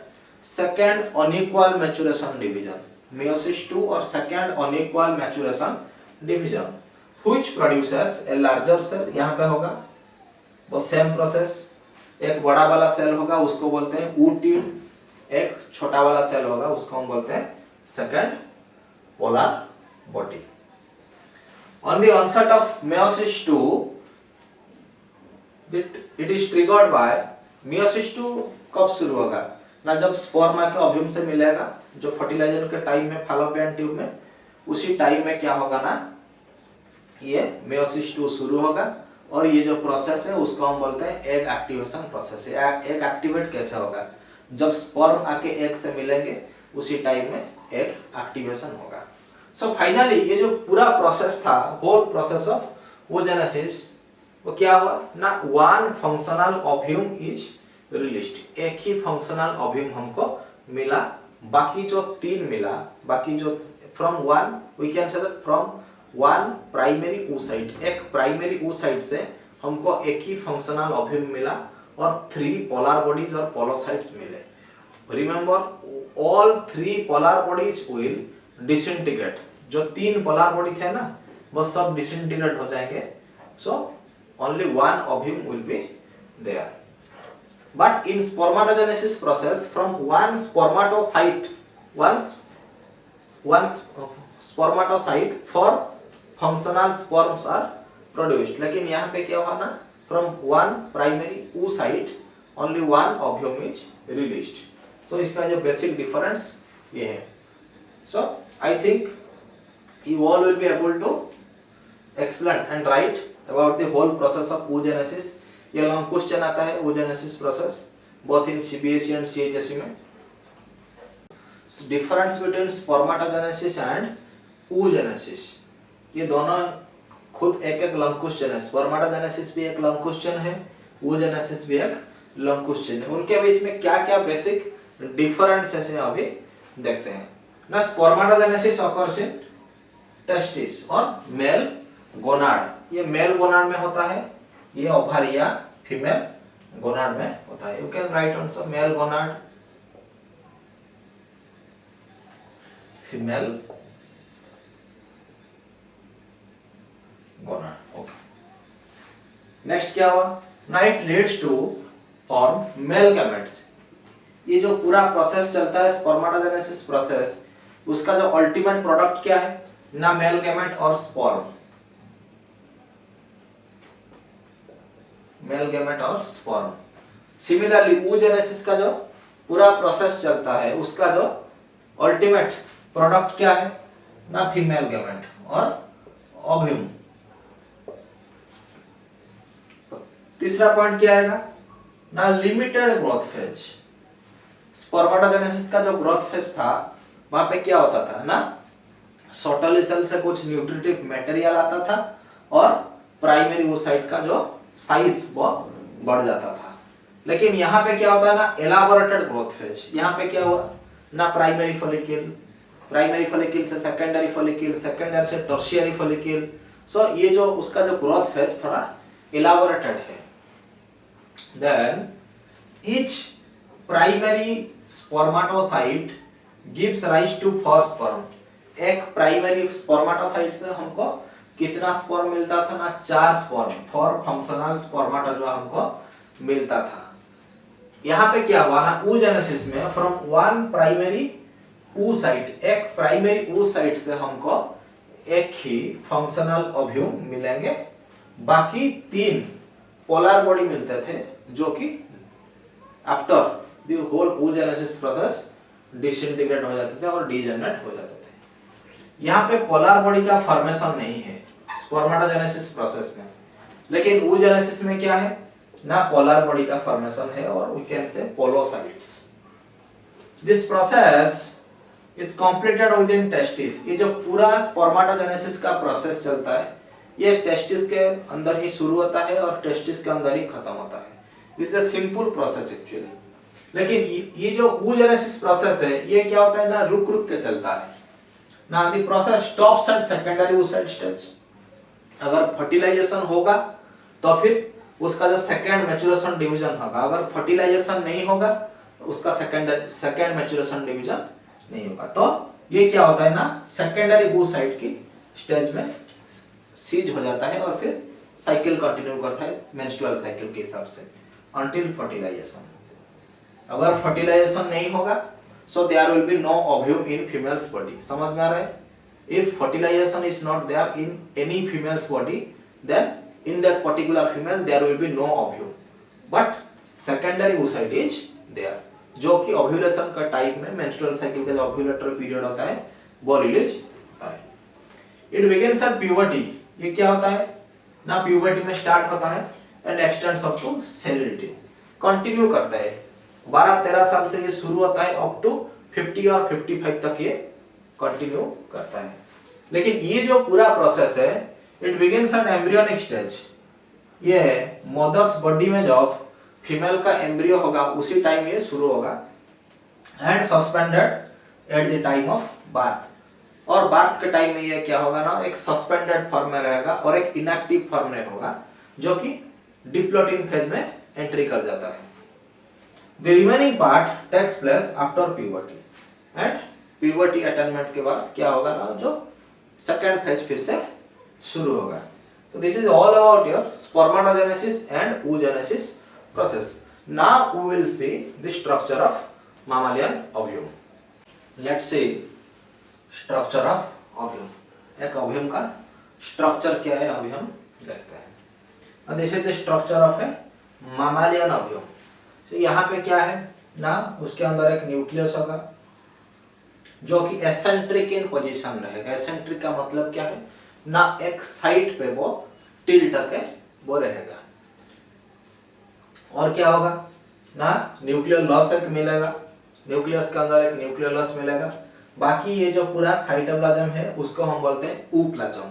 second unequal maturation division, meiosis 2 or second unequal maturation division which produces a larger cell। यहाँ पे होगा वो same process, एक बड़ा वाला cell होगा उसको बोलते हैं oocyte, एक छोटा वाला सेल होगा उसको हम बोलते हैं second polar body. On the onset of meiosis 2, it is triggered by meiosis 2 कब शुरू होगा ना, जब स्पर्म आके ओव्यूम से मिलेगा, जो फर्टिलाइजर के टाइम में फैलोपियन ट्यूब में, उसी टाइम में क्या होगा ना, ये मेयोसिस 2 शुरू होगा। और ये जो प्रोसेस है उसको हम बोलते हैं एग एक्टिवेशन प्रोसेस है। एग एक्टिवेट कैसे होगा, जब स्पर्म आके एग से मिलेंगे उसी टाइम में एग एक्टिवेशन होगा। सो फाइनली ये जो पूरा प्रोसेस था, होल प्रोसेस ऑफ oogenesis, वो क्या हुआ ना, one functional ovum is released, एक ही फंक्शनल ओव्यूम हमको मिला, बाकी जो 3 मिला, बाकी जो from one, we can say that from one primary oocyte, एक प्राइमरी oocyte से हमको एक ही फंक्शनल ओव्यूम मिला और 3 पोलर बॉडीज और पोलोसाइट्स मिले। Remember all 3 polar bodies will disintegrate, जो 3 पोलर बॉडी थे ना वो सब डिसइंटीग्रेट हो जाएंगे। So only one ovum will be there. But in spermatogenesis process from one spermatocyte, one spermatocyte for functional sperms are produced। लेकिन यहाँ पे क्या हुआ ना, from one primary oocyte only one ovum is released। So इसका जो basic difference ये है। So I think you all will be able to explain and write about the whole process of oogenesis। ये लॉन्ग क्वेश्चन आता है oogenesis process both in CBSE and CHSE में। Difference between spermatogenesis and oogenesis, ये दोनों खुद एक एक long question है। स्पर्मेटोजेनेसिस भी एक लॉन्ग क्वेश्चन है, oogenesis भी एक लॉन्ग क्वेश्चन है। उनके बीच में क्या क्या बेसिक डिफरेंसेस है अभी देखते हैं ना। स्पर्मेटोजेनेसिस ऑकर्स इन टेस्टिस और मेल गोनाड, ये मेल गोनाड में होता है, ये ओवारिया फीमेल गोनाड में होता है। You can write also male gonad, female gonad. Okay, next क्या हुआ ना, it leads to form male gametes. ये जो पूरा प्रोसेस चलता है स्पर्मेटोजेनेसिस प्रोसेस, उसका जो अल्टीमेट प्रोडक्ट क्या है ना, मेल गैमेट और स्पर्म, मेल गैमेट और स्पर्म। सिमिलरली oogenesis का जो पूरा प्रोसेस चलता है, उसका जो अल्टीमेट प्रोडक्ट क्या है ना, फीमेल गैमेट और ओव्यूम। तीसरा पॉइंट क्या आएगा ना, लिमिटेड ग्रोथ फेज। स्पर्मेटोजेनेसिस का जो ग्रोथ फेज था वहां पे क्या होता था ना, सोटली सेल से कुछ न्यूट्रिटिव मटेरियल आता था और प्राइमरी oocyte का जो साइज वो बढ़ जाता था। लेकिन यहाँ पे क्या होता है ना, एलाबोरेटेड ग्रोथ फेज। यहाँ पे क्या हुआ ना, प्राइमरी फॉलिकल, प्राइमरी फॉलिकल से सेकेंडरी फॉलिकल, सेकेंडरी से टर्शियरी फॉलिकल। सो ये जो उसका जो ग्रोथ फेज थोड़ा एलाबोरेटेड है। Then each primary spermatocyte gives rise to 4 sperm. एक प्राइमरी स्पर्मेटोसाइट से हमको कितना स्पर्म मिलता था ना, 4 स्पर्म, 4 फंक्शनल स्पर्मेटोजोआ हमको मिलता था। यहाँ पे क्या हुआ ना, oogenesis में फ्रॉम वन प्राइमरी oocyte, एक प्राइमरी oocyte से हमको एक ही फंक्शनल ओव्यूम मिलेंगे, बाकी 3 पोलर बॉडी मिलते थे जो कि after the whole oogenesis process disintegrate हो जाते थे और डीजेनरेट हो जाते थे। यहाँ पे पोलर बॉडी का फॉर्मेशन नहीं है स्पर्मेटोजेनेसिस प्रोसेस में, लेकिन oogenesis में क्या है ना, पोलर बॉडी का फॉर्मेशन है और we can say polocytes. This process is completed within testis. ये जो पूरा स्पर्मेटोजेनेसिस का प्रोसेस चलता है ये टेस्टिस के अंदर ही शुरू होता है और टेस्टिस के अंदर ही खत्म होता है। This is a simple process actually. लेकिन ये जो oogenesis प्रोसेस है ये क्या होता है ना, रुक रुक के चलता है ना। The process stops at secondary oocyte stage. अगर फर्टिलाइजेशन होगा तो फिर उसका जो सेकेंड मैच्योरेशन डिवीजन होगा, अगर फर्टिलाइजेशन नहीं होगा तो उसका सेकेंड मैच्योरेशन डिवीजन नहीं होगा। तो ये क्या होता है ना, सेकेंडरी oocyte की स्टेज में सीज हो जाता है और फिर साइकिल कंटिन्यू करता है मेंस्ट्रुअल साइकिल के हिसाब से अंटिल फर्टिलाइजेशन। अगर फर्टिलाइजेशन नहीं होगा so there will be no ovum in females body. समझ में आ रहा है? If fertilization is not there in any female's body, then in that particular female there will be no ovule, but secondary oocyte is there, जो कि ovulation का type में menstrual cycle का जो ओव्यूलेटरी पीरियड होता है वो रिलीज होता है। इट बिगिंस एट प्यूबर्टी, ये क्या होता है ना, प्यूबर्टी में स्टार्ट होता है and extends up to senility, continue करता है 12-13 साल से ये शुरू होता है अप टू 50 और 55 तक ये कंटिन्यू करता है। लेकिन ये जो पूरा प्रोसेस है it begins at embryonic stage, ये मदर्स बॉडी में जब फीमेल का एम्ब्रियो होगा उसी टाइम ये शुरू होगा and suspended at the time of birth, और बर्थ के टाइम में ये क्या होगा ना, एक सस्पेंडेड फॉर्म में रहेगा और एक इनएक्टिव फॉर्म में होगा जो कि डिप्लोटिन फेज में एंट्री कर जाता है। The remaining part takes place after puberty and puberty attainment के बाद क्या होगा ना, जो सेकेंड फेज फिर से शुरू होगा। तो this is all about your spermatogenesis and oogenesis process. Now we will see the structure of mammalian ovum. Let's see structure of ovum. एक ovum का structure क्या है अभी हम देखते हैं। And this is the structure of a mammalian ovum. So यहाँ पे क्या है ना, उसके अंदर एक न्यूक्लियस होगा जो कि एसेंट्रिक इन पोजीशन रहेगा। एसेंट्रिक का मतलब क्या है ना, एक साइड पे वो टिल्ट के वो रहेगा। और क्या होगा ना, न्यूक्लियोलस एक मिलेगा, न्यूक्लियस के अंदर एक न्यूक्लियोलस मिलेगा। बाकी ये जो पूरा साइटोप्लाज्म है उसको हम बोलते हैं ooplasm.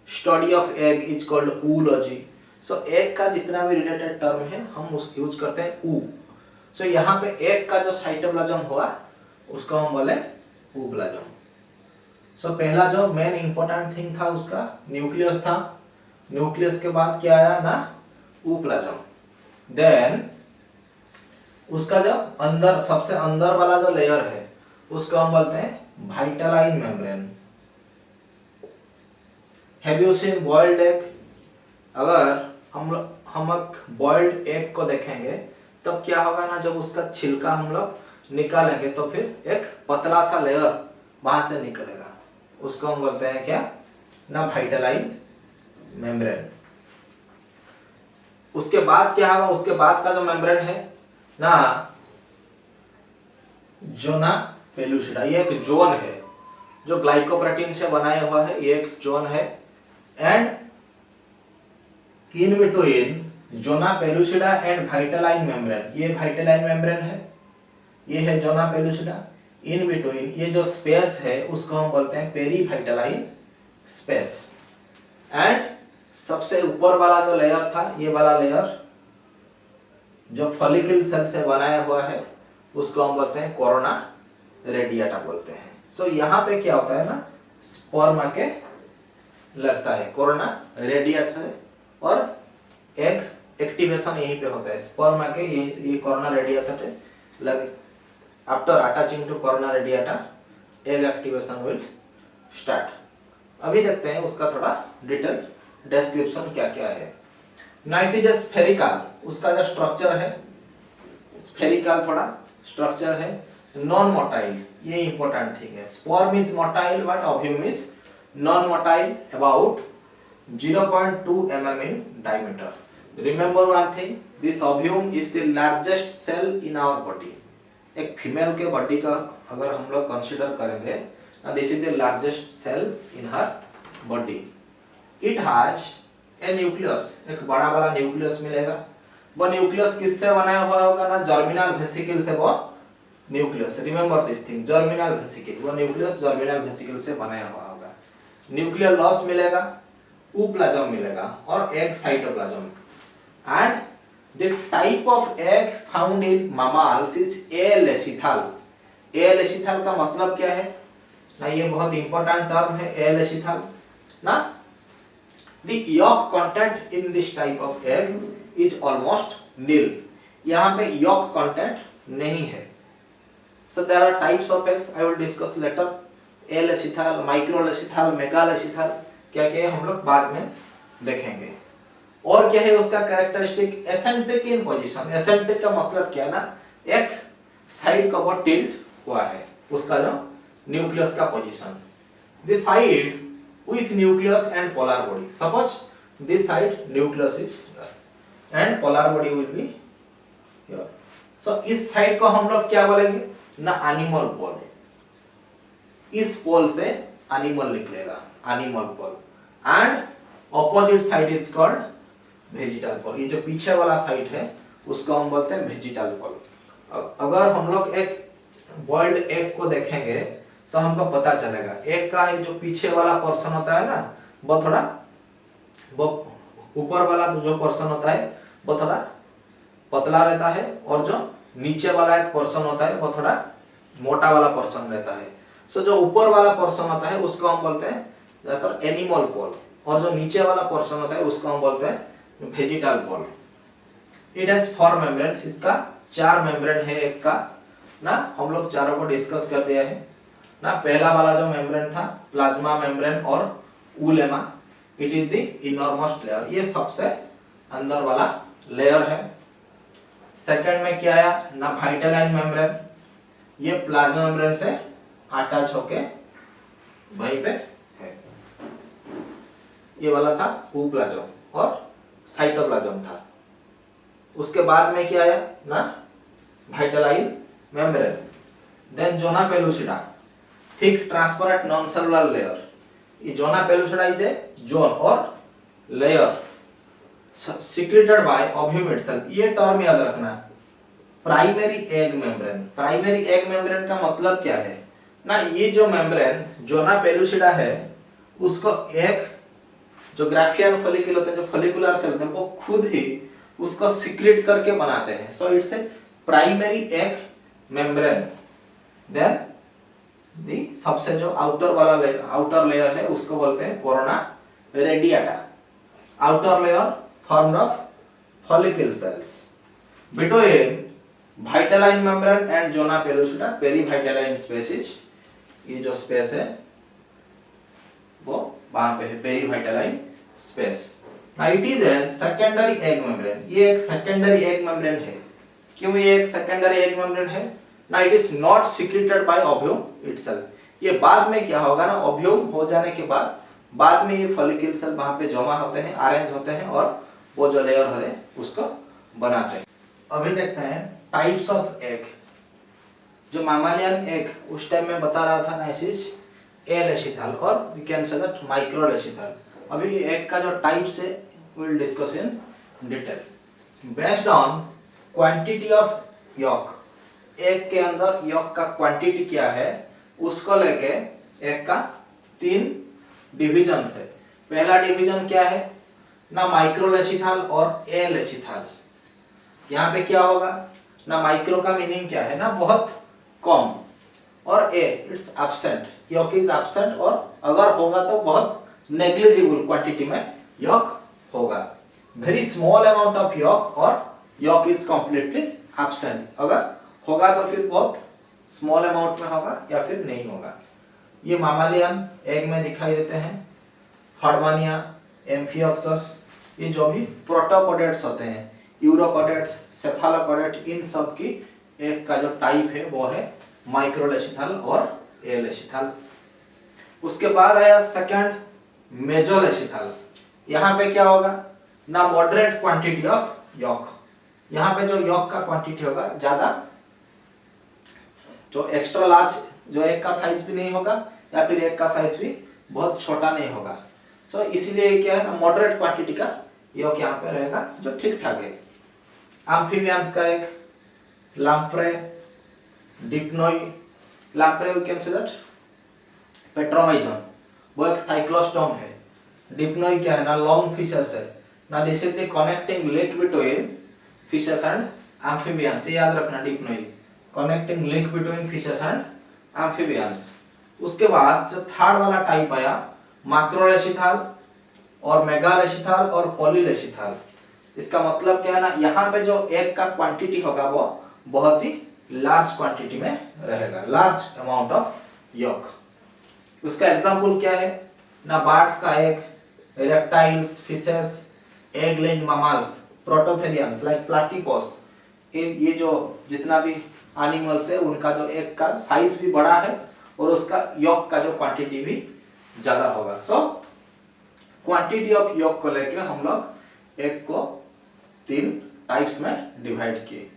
Study of egg is called oology। So egg का जितना भी रिलेटेड टर्म है हम उसको यूज करते हैं ऊ। सो यहाँ पे एग का जो साइटोप्लाज्म हुआ उसको हम बोले ooप्लाज्म। सो पहला जो मेन इंपॉर्टेंट थिंग था उसका न्यूक्लियस था, न्यूक्लियस के बाद क्या आया ना, ooप्लाज्म। देन उसका जो अंदर सबसे अंदर वाला जो लेयर है उसको हम बोलते हैं vitelline membrane. Have you seen boiled egg? अगर हम बॉइल्ड एग को देखेंगे तब क्या होगा ना, जब उसका छिलका हम लोग निकालेंगे तो फिर एक पतला सा लेयर वहां से निकलेगा, उसको हम बोलते हैं क्या ना, वाइटलाइन मेम्ब्रेन। उसके बाद क्या होगा, उसके बाद का जो मेम्ब्रेन है ना, जोना पेलुसिडा, ये एक जोन है जो ग्लाइकोप्रोटीन से बनाया हुआ है, ये एक जोन है। And in between zona pellucida and vitelline membrane, ये वाइटलाइन मेम्ब्रेन है, ये है जोना पेलुसिडा। इन बिटवीन ये जो स्पेस है उसको हम बोलते हैं पेरीवाइटलाइन स्पेस। एंड सबसे ऊपर वाला जो लेयर था, ये वाला लेयर जो फॉलिकल सेल से बनाया हुआ है उसको हम बोलते हैं कोरोना रेडिएटा बोलते हैं। सो यहाँ पे क्या होता है ना, स्पर्म आके लगता है कोरोना रेडिएट से और एग एक्टिवेशन यहीं पे होता है। स्पर्म आके ये कोरोना रेडिएटा से लगे, after attaching to corona radiata egg activation will start. अभी देखते हैं उसका थोड़ा डिटेल डिस्क्रिप्शन क्या क्या है। नाइट्रोजन स्फेरिकल, उसका जो स्ट्रक्चर है स्फेरिकल थोड़ा स्ट्रक्चर है। नॉन मोटाइल, ये इंपॉर्टेंट थिंग है। Sperm is motile but ovum is non motile, about 0.2 mm in diameter. Remember one thing, this ovum is the largest cell in our body. एक female के body का अगर हम लोग consider करेंगे, this is the largest cell in her body. It has a nucleus, एक बड़ा वाला न्यूक्लियस मिलेगा। वो न्यूक्लियस किससे बनाया हुआ होगा ना, जर्मिनल वेसिकल से वो nucleus, remember this thing, germinal vesicle, वो न्यूक्लियस जर्मिनल वेसिकल से बनाया हुआ होगा। न्यूक्लियर लॉस मिलेगा, ooप्लाज्म मिलेगा और egg cytoplasm. And the type of egg found in mammals is alecital। alecital का मतलब क्या है ना, ये बहुत इंपॉर्टेंट टर्म है alecital ना। The yolk content in this type of egg is almost nil। यहाँ पे yolk content नहीं है। So there are types of eggs I will discuss later, alecital, microlecital, megalecital, क्या क्या हम लोग बाद में देखेंगे। और क्या है उसका कैरेक्टरिस्टिक, एसेंट्रिक इन पोजीशन। एसेंट्रिक का मतलब क्या ना, एक साइड का वो टिल्ट हुआ है, उसका जो न्यूक्लियस का position. This side with nucleus and polar body, suppose this side nucleus is here and polar body will be here, सो इस साइड को हम लोग क्या बोलेंगे ना, एनिमल पोल। इस पोल से एनिमल निकलेगा, animal pole. And opposite side is called vegetal pole. ये जो पीछे वाला साइड है उसको हम बोलते हैं वेजिटल पोल। अगर हम लोग एक बॉइल्ड एग को देखेंगे तो हमको पता चलेगा एग का एक जो पीछे वाला पोर्शन होता है ना, वो ऊपर वाला जो पोर्शन होता है वो थोड़ा पतला रहता है, और जो नीचे वाला एक पोर्शन होता है वो थोड़ा मोटा वाला पोर्शन रहता है। सो जो ऊपर वाला पोर्शन होता है उसको हम बोलते हैं ज्यादातर एनिमल पोल, और जो नीचे वाला पोर्शन होता है उसको हम बोलते हैं vegetal pole. It has 4 membranes. इसका 4 मेम्ब्रेन है एक का ना, हम लोग चारों को डिस्कस कर दिया है ना। पहला वाला जो मेम्ब्रेन था प्लाज्मा मेम्ब्रेन और उलेमा, it is the innermost layer, ये सबसे अंदर वाला लेयर है। सेकंड में क्या आया ना, वाइटेलाइन मेम्ब्रेन, ये प्लाज्मा मेम्ब्रेन से अटैच होके वहीं पे है। ये वाला था ऊप्लाज्म और साइटोप्लाज्म था। उसके बाद में क्या आया ना, vitelline membrane, then zona pellucida, thick transparent non cellular layer. ये zona pellucida is a zone और layer secreted by ovum itself। ये टर्म याद रखना। Primary egg membrane, primary egg membrane का मतलब क्या है ना, ये जो मेम्ब्रेन जोना पेलुसिडा है उसको एक जो ग्राफियन फॉलिकल होते हैं, जो फॉलिकुलर सेल होते हैं, वो खुद ही उसको सिक्रेट करके बनाते हैं। So it's a primary egg membrane. Then the सबसे जो आउटर लेयर है उसको बोलते हैं corona radiata. Outer layer formed of follicle cells between vitelline membrane and zona pellucida, perivitelline species। ये जो स्पेस है वो वहां पे है, perivitelline space. It is a secondary egg membrane. ये एक सेकेंडरी एग मेम्ब्रेन है। क्यों ये एक सेकेंडरी एग मेम्ब्रेन है ना, it is not secreted by ovum itself. ये बाद में क्या होगा ना, ओव्यूम हो जाने के बाद में ये फॉलिकल सेल वहां पे जमा होते हैं, अरेंज होते हैं, और वो जो लेयर है उसको बनाते हैं। अभी देखते हैं टाइप्स ऑफ एग। जो मामालियन एग उस टाइम में बता रहा था ना, ए लेशिथल और we can say that microlecithal. अभी एग का जो टाइप्स है will discuss in detail based on quantity of yolk. Egg के अंदर यॉक का क्वांटिटी क्या है उसको लेके एग का 3 डिवीजन है। पहला डिवीजन क्या है ना, माइक्रोलेशिथल और ए लेशिथल। यहाँ पे क्या होगा ना, माइक्रो का मीनिंग क्या है ना, बहुत कम, और a it's absent, yolk is absent, और अगर होगा तो बहुत नेग्लिजिबल क्वांटिटी में यॉक होगा। Very small amount of yolk, और यॉक इज कंप्लीटली एब्सेंट। अगर होगा तो फिर बहुत स्मॉल अमाउंट में होगा या फिर नहीं होगा। ये मामालियन एग में दिखाई देते हैं। फॉर्मानिया, एम्फियोक्सस, ये जो भी प्रोटोकोडेट्स होते हैं, यूरोकोडेट्स, सेफालोकोडेट, इन सब की एक का जो टाइप है वो है माइक्रोलेशिथल और ए लेशिथल। उसके बाद आया सेकंड मेजोलेशिथल। यहाँ पे क्या होगा ना, मॉडरेट क्वांटिटी ऑफ यॉक। यहाँ पे जो यॉक का क्वांटिटी होगा ज्यादा, जो एक्स्ट्रा लार्ज, जो एक का साइज भी नहीं होगा या फिर एक का साइज भी बहुत छोटा नहीं होगा। सो इसीलिए क्या है ना, मॉडरेट क्वांटिटी का यॉक यहाँ पे रहेगा जो ठीक ठाक है। एम्फीबियंस का एक lamprey, Dipnoi, lamprey we can say that Petromyzon, वो एक साइक्लोस्टोम है। डिप्नोई क्या है ना, लॉन्ग फिशेस है ना, this is the connecting link between fishes and amphibians. ये याद रखना, Dipnoi connecting link between fishes and amphibians. उसके बाद जो थर्ड वाला टाइप आया मैक्रोलेशिथल और मेगालेशिथल और पॉलीलेशिथल। इसका मतलब क्या है ना, यहाँ पे जो एग का क्वांटिटी होगा वो बहुत ही लार्ज क्वांटिटी में रहेगा, लार्ज अमाउंट ऑफ यॉक। उसका एग्जांपल क्या है ना, बर्ड्स का egg, reptiles, fishes, egg laying mammals, prototherians like platypus. ये जो जितना भी एनिमल्स है उनका जो एग का साइज भी बड़ा है और उसका यॉक का जो क्वांटिटी भी ज्यादा होगा। सो क्वांटिटी ऑफ यॉक को लेकर हम लोग एग को 3 टाइप्स में डिवाइड किए।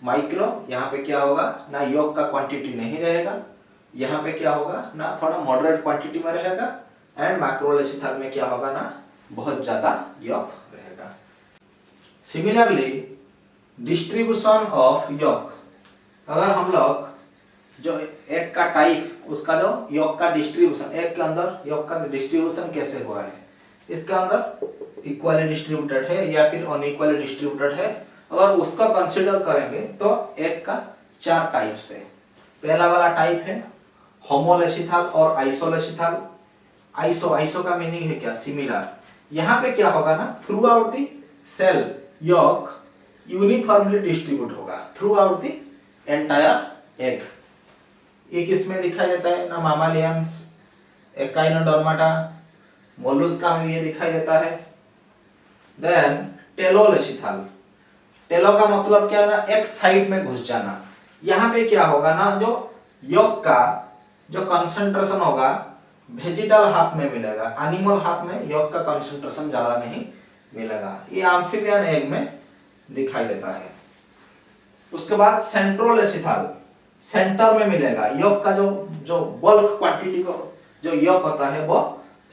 माइक्रो, यहाँ पे क्या होगा ना यॉक का क्वांटिटी नहीं रहेगा, यहाँ पे क्या होगा ना थोड़ा मॉडरेट क्वांटिटी में रहेगा, एंड मैक्रोलेसिथल में क्या होगा ना बहुत ज्यादा यॉक रहेगा। सिमिलरली डिस्ट्रीब्यूशन ऑफ यॉक, अगर हम लोग जो एग का टाइप उसका जो यॉक का डिस्ट्रीब्यूशन, एग के अंदर यॉक का डिस्ट्रीब्यूशन कैसे हुआ है, इसके अंदर इक्वली डिस्ट्रीब्यूटेड है या फिर अनइक्वली डिस्ट्रीब्यूटेड है, अगर उसका कंसीडर करेंगे तो एग का 4 टाइप्स है। पहला वाला टाइप है होमोलेसिथल और आइसोलेसिथल। आइसो का मीनिंग है क्या, सिमिलर। यहाँ पे क्या होगा ना throughout the cell yolk uniformly distribute होगा throughout the entire egg. ये किसमें दिखाई देता है ना, मामालियंस, एकाइनोडर्माटा, मोलस्का में ये दिखाई देता है। देन टेलोलेसिथल, टेलो का मतलब क्या है ना एक साइड में घुस जाना। यहाँ पे क्या होगा ना जो यॉक का जो कंसंट्रेशन होगा वेजिटल हाफ में मिलेगा, एनिमल हाफ में यॉक का कंसंट्रेशन ज्यादा नहीं मिलेगा। ये एम्फीबियन एग में दिखाई देता है। उसके बाद सेंट्रोलेसिथल, सेंटर में मिलेगा यॉक का जो बल्क क्वांटिटी को जो यॉक होता है वो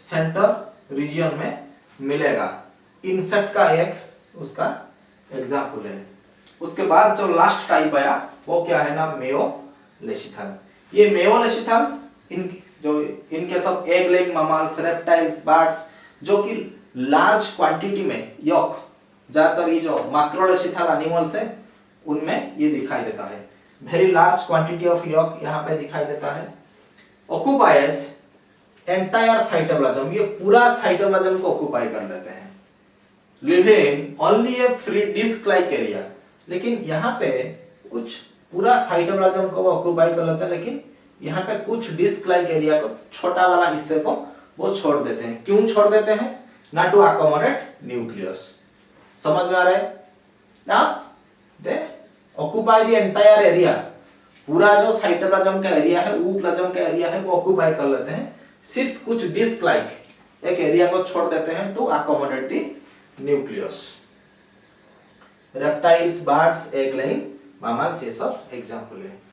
सेंटर रीजन में मिलेगा। इंसेक्ट का एग उसका एग्जाम्पल है। उसके बाद जो लास्ट टाइप आया वो क्या है ना मेयोलेसिथल। ये मेयोलेसिथल इनके सब egg laying mammals, reptiles, birds जो कि लार्ज क्वांटिटी में यॉक, ज्यादातर ये जो मैक्रोलेसिथल एनिमल्स है उनमें ये दिखाई देता है। Very large quantity of York यहाँ पे दिखाई देता है। ऑक्युपाइज एंटायर साइटोप्लाज्म, ये पूरा साइटोप्लाज्म को ऑक्युपाई कर लेते हैं। लिविंग ओनली ए फ्री डिस्क लाइक एरिया, लेकिन यहाँ पे कुछ पूरा साइटोप्लाज्म को वो ऑक्युपाई कर लेते हैं, लेकिन यहाँ पे कुछ डिस्क लाइक एरिया को, छोटा वाला हिस्से को वो छोड़ देते हैं। क्यों छोड़ देते हैं ना टू अकोमोडेट न्यूक्लियस। समझ में आ रहा है ना, दे ऑक्युपाई द एंटायर एरिया, पूरा जो साइटोप्लाज्म का एरिया है, ऊप्लाज्म का एरिया है वो ऑक्युपाई कर लेते हैं, सिर्फ कुछ डिस्क लाइक एक एरिया को छोड़ देते हैं to accommodate the nucleus. Reptiles, birds, egg laying mammals ये सब एग्जांपल है।